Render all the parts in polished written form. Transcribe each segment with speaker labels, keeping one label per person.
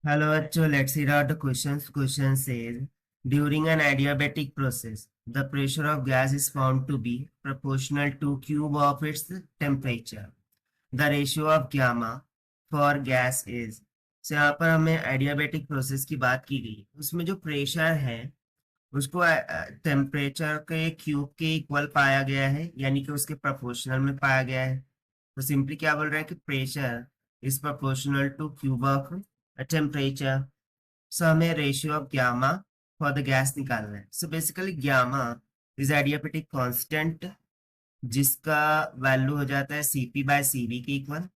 Speaker 1: Hello, bachcho. Let's read out the questions. Question says, during an adiabatic process, the pressure of gas is found to be proportional to cube of its temperature. The ratio of gamma for gas is. So यहाँ पर हमें adiabatic process की बात की गई। उसमें जो pressure है उसको टेम्परेचर के क्यूब के इक्वल पाया गया है, यानी कि उसके प्रोपोर्शनल में पाया गया है। तो सिंपली क्या बोल रहा है कि pressure is proportional to cube of temperature. So हमें ratio of gamma for the gas निकालना है। So basically gamma is adiabatic constant, जिसका वैल्यू हो जाता है सीपी बाय सीवी के इक्वल,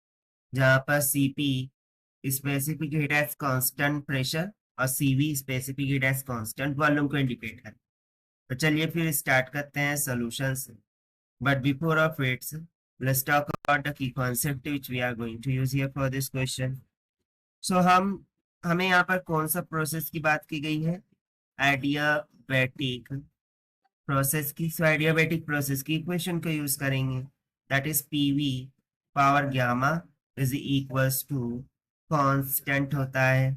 Speaker 1: जहां पर CP specific heat as constant pressure और CV specific heat as constant volume को इंडिकेट करता है। तो चलिए फिर स्टार्ट करते हैं सोल्यूशन से। But before of its, let's talk about the key concept which we are going to use here for this question. So हमें यहाँ पर कौन सा प्रोसेस की बात की गई है? एडियाबेटिक प्रोसेस की। सो एडियाबेटिक प्रोसेस की इक्वेशन को यूज करेंगे, that is PV power gamma is equals to constant होता है।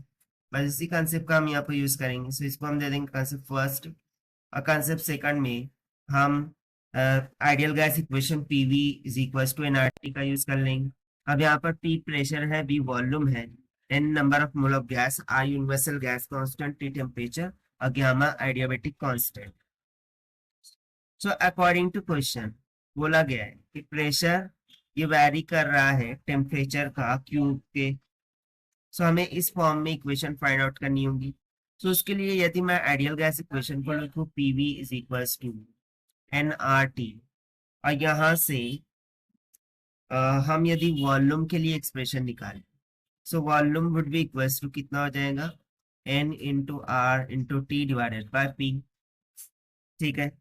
Speaker 1: बस इसी कंसेप्ट का हम यहाँ पर यूज करेंगे। सो इसको हम दे देंगे कंसेप्ट फर्स्ट और कंसेप्ट सेकंड में हम ideal gas equation PV is equals to NRT का यूज कर लेंगे। अब यहाँ पर पी प्रेशर है, बी वॉल्यूम है, N number of mole of gas, R universal gas constant, T temperature और gamma adiabatic constant. So according to question बोला गया है कि प्रेशर ये वैरी कर रहा है टेम्परेचर का क्यूब के। सो हमें इस फॉर्म में इक्वेशन फाइंड आउट करनी होगी। सो उसके लिए यदि मैं आइडियल गैस इक्वेशन को लिखूं PV is equals to nRT, और यहाँ से हम यदि वॉल्यूम के लिए एक्सप्रेशन निकालें, so volume would be equals to कितना हो जाएगा, n into R into T divided by P. ठीक है,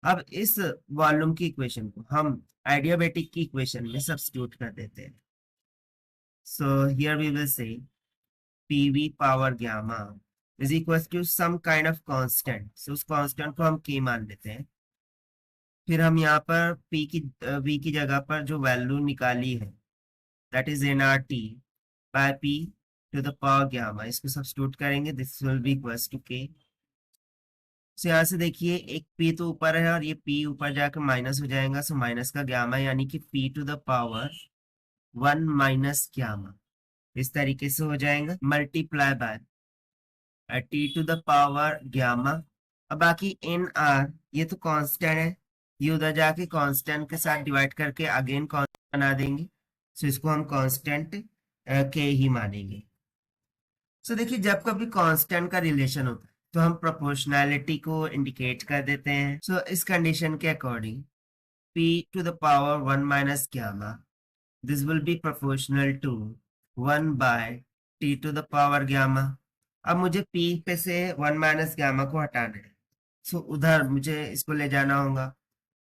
Speaker 1: अब इस वॉल्यूम की इक्वेशन को हम आइडियाबेटिक की इक्वेशन में सब्स्टिट्यूट कर देते हैं। So here we will say PV power gamma is equals to some kind of constant. So उस कांस्टेंट को हम के मान लेते हैं। फिर हम यहाँ पर v की जगह पर जो वैल्यू निकाली है that is n R T by P to the power gamma, इसको सब्स्टिट्यूट करेंगे, this will be equals to K. So यहाँ से देखिए एक p तो ऊपर है और ये p ऊपर जाकर माइनस हो जाएगा। सो माइनस का गामा यानी कि p to the power 1 minus gamma इस तरीके से हो जाएगा, multiply by T to the power gamma. अब बाकी एन आर ये तो कांस्टेंट है, ये उधर जाके कांस्टेंट के साथ डिवाइड करके अगेन कांस्टेंट बना देंगे। सो इसको हम कांस्टेंट के ही मानेंगे। सो देखिए जब कभी कांस्टेंट का रिलेशन होता है तो हम प्रोपोर्शनैलिटी को इंडिकेट कर देते हैं। सो इस कंडीशन के according p to the power 1 minus gamma this will be proportional to 1 by t to the power gamma. अब मुझे p पे से 1 माइनस गामा को हटाना है। सो उधर मुझे इसको ले जाना होगा।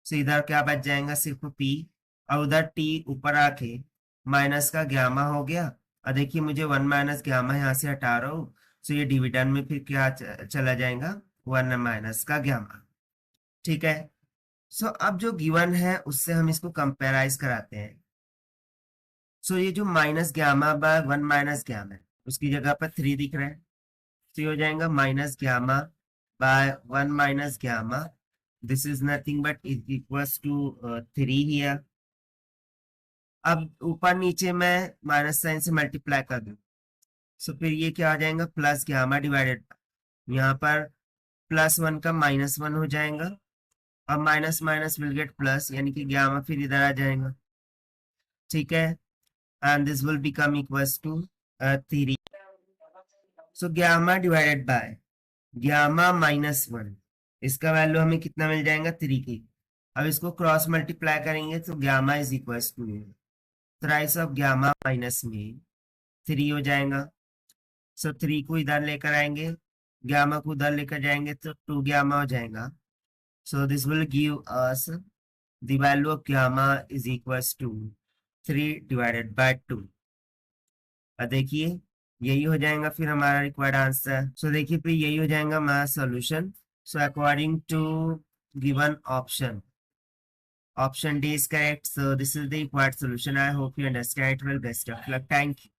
Speaker 1: सो इधर क्या बच जाएगा, सिर्फ p, और उधर t ऊपर आके माइनस का गामा हो गया। और देखिए मुझे 1 माइनस गामा यहाँ से हटा रहा हूँ। सो ये डिविडेंड में फिर क्या चला जाएगा, 1 माइनस का गामा। ठीक है, सो अब जो गिवन है उससे हम इसको कंपेराइज कराते हैं। सो ये जो minus gamma by 1 minus gamma है उसकी जगह पर 3 दिख रहा है। तो ये हो जाएगा minus gamma by 1 minus gamma, this is nothing but equals to 3 here. अब ऊपर नीचे मैं माइनस साइन से मल्टीप्लाई कर दूं, सो फिर ये क्या आ जाएगा, प्लस गामा डिवाइडेड, यहाँ पर +1 का -1 हो जाएगा। अब minus minus will get plus, यानी कि गामा फिर इधर आ जाएगा। ठीक है, and this will become equals to 3। So gamma divided by gamma -1, इसका वैल्यू हमें कितना मिल जाएगा, 3 की। अब इसको क्रॉस मल्टीप्लाई करेंगे तो gamma is equals to thrice of gamma minus में 3 हो जाएगा। सो 3 को इधर लेकर आएंगे, गामा को उधर लेकर जाएंगे तो 2 गामा हो जाएगा। So this will give us the value of gamma is equals to 3 divided by 2। और देखिए यही हो जाएगा फिर हमारा रिक्वायर्ड आंसर। सो देखिए फिर यही हो जाएगा हमारा solution. So according to given option, option D is correct. So this is the required solution. I hope you understand it well. Best of luck. Thank you.